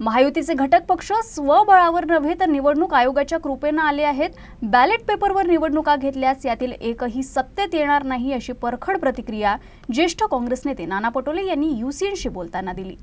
महायुतीचे घटक पक्ष स्वबळावर नव्हे तर निवडणूक आयोगाच्या कृपेने आले आहेत. बॅलेट पेपरवर निवडणुका घेतल्यास यातील एकही सत्तेत येणार नाही अशी परखड प्रतिक्रिया ज्येष्ठ काँग्रेस नेते नाना पटोले यांनी UCNशी बोलताना दिली.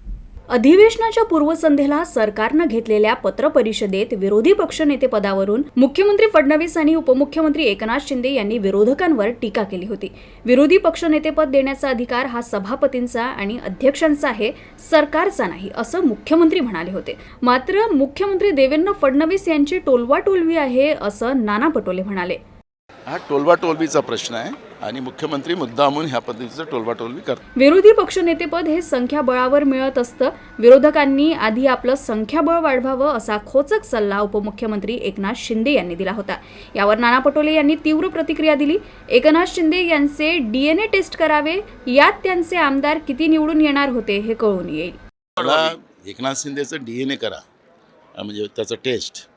अधिवेशनाच्या पूर्वसंध्येला सरकारनं घेतलेल्या पत्रपरिषदेत विरोधी पक्षनेतेपदावरून मुख्यमंत्री फडणवीस आणि उपमुख्यमंत्री एकनाथ शिंदे यांनी विरोधकांवर टीका केली होती. विरोधी पक्षनेतेपद देण्याचा अधिकार हा सभापतींचा आणि अध्यक्षांचा आहे, सरकारचा नाही, असं मुख्यमंत्री म्हणाले होते. मात्र मुख्यमंत्री देवेंद्र फडणवीस यांची टोलवाटोलवी आहे असं नाना पटोले म्हणाले. हा टोलवाटोलवीचा प्रश्न आहे आणि मुख्यमंत्री मुद्दामून ह्या पद्धतीचं टोलवाटोलवी करतात. विरोधी पक्षनेतेपद हे संख्याबळावर मिळत असतं. विरोधकांनी आधी आपलं संख्याबळ वाढवावं असा खोचक सल्ला उपमुख्यमंत्री एकनाथ शिंदे यांनी दिला होता. यावर नाना पटोले यांनी तीव्र प्रतिक्रिया दिली. एकनाथ शिंदे यांचे DNA टेस्ट करावे, यात त्यांचे आमदार किती निवडून येणार होते हे कळून येईल. मला एकनाथ शिंदेचं DNA करा, म्हणजे त्याचं टेस्ट,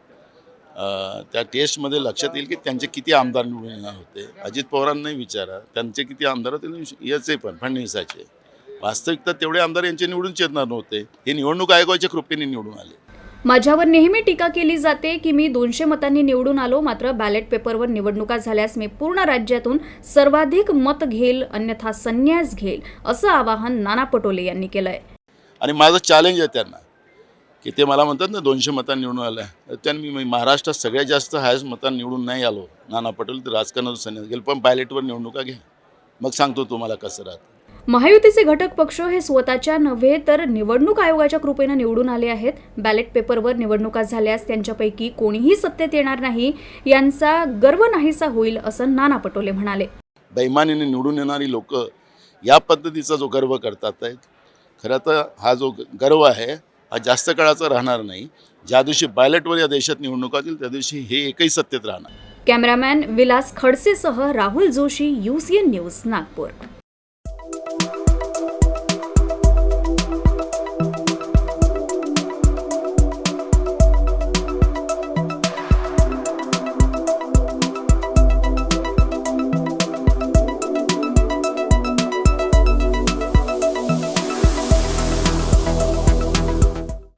त्या टेस्टमध्ये लक्षात येईल की त्यांचे किती आमदार निवडून येणार होते. अजित पवारांनाही विचारा त्यांचे किती आमदार होते, याचे पण फडणवीसाचे. वास्तविकता तेवढे आमदार यांचे निवडूनच येणार नव्हते. हे निवडणूक आयोगाच्या कृपेने निवडून आले. माझ्यावर नेहमी टीका केली जाते की मी 200 मतांनी निवडून आलो, मात्र बॅलेट पेपरवर निवडणुका झाल्यास मी पूर्ण राज्यातून सर्वाधिक मत घेईल, अन्यथा संन्यास घेईल, असं आवाहन नाना पटोले यांनी केलंय. आणि माझं चॅलेंज आहे त्यांना की ते मला म्हणतात ना 200 मतांनी निवडून आलं, तर त्यांनी मी महाराष्ट्रात सगळ्यात जास्त हायस्ट मतांनी निवडून नाही आलो नाना पटोले, तर राजकारणातून संन्यास गेलं. पण बॅलेटवर निवडणुका घ्या, मग सांगतो तुम्हाला कसं राहतं. महायुतीचे घटक पक्ष हे स्वतःच्या नव्हे तर निवडणूक आयोगाच्या कृपेने निवडून आले आहेत. बॅलेट पेपरवर निवडणुका झाल्यास त्यांच्यापैकी कोणीही सत्तेत येणार नाही, यांचा गर्व नाहीसा होईल असं नाना पटोले म्हणाले. बेईमानीने निवडून येणारी लोक या पद्धतीचा जो गर्व करतात आहेत, खरं तर हा जो गर्व आहे हा जास्त काळाचा राहणार नाही. ज्या दिवशी बॅलेटवर या देशात निवडणुका होतील त्या दिवशी हे एकही सत्तेत राहणार. कॅमेरामॅन विलास खडसेसह राहुल जोशी, UCN न्यूज, नागपूर.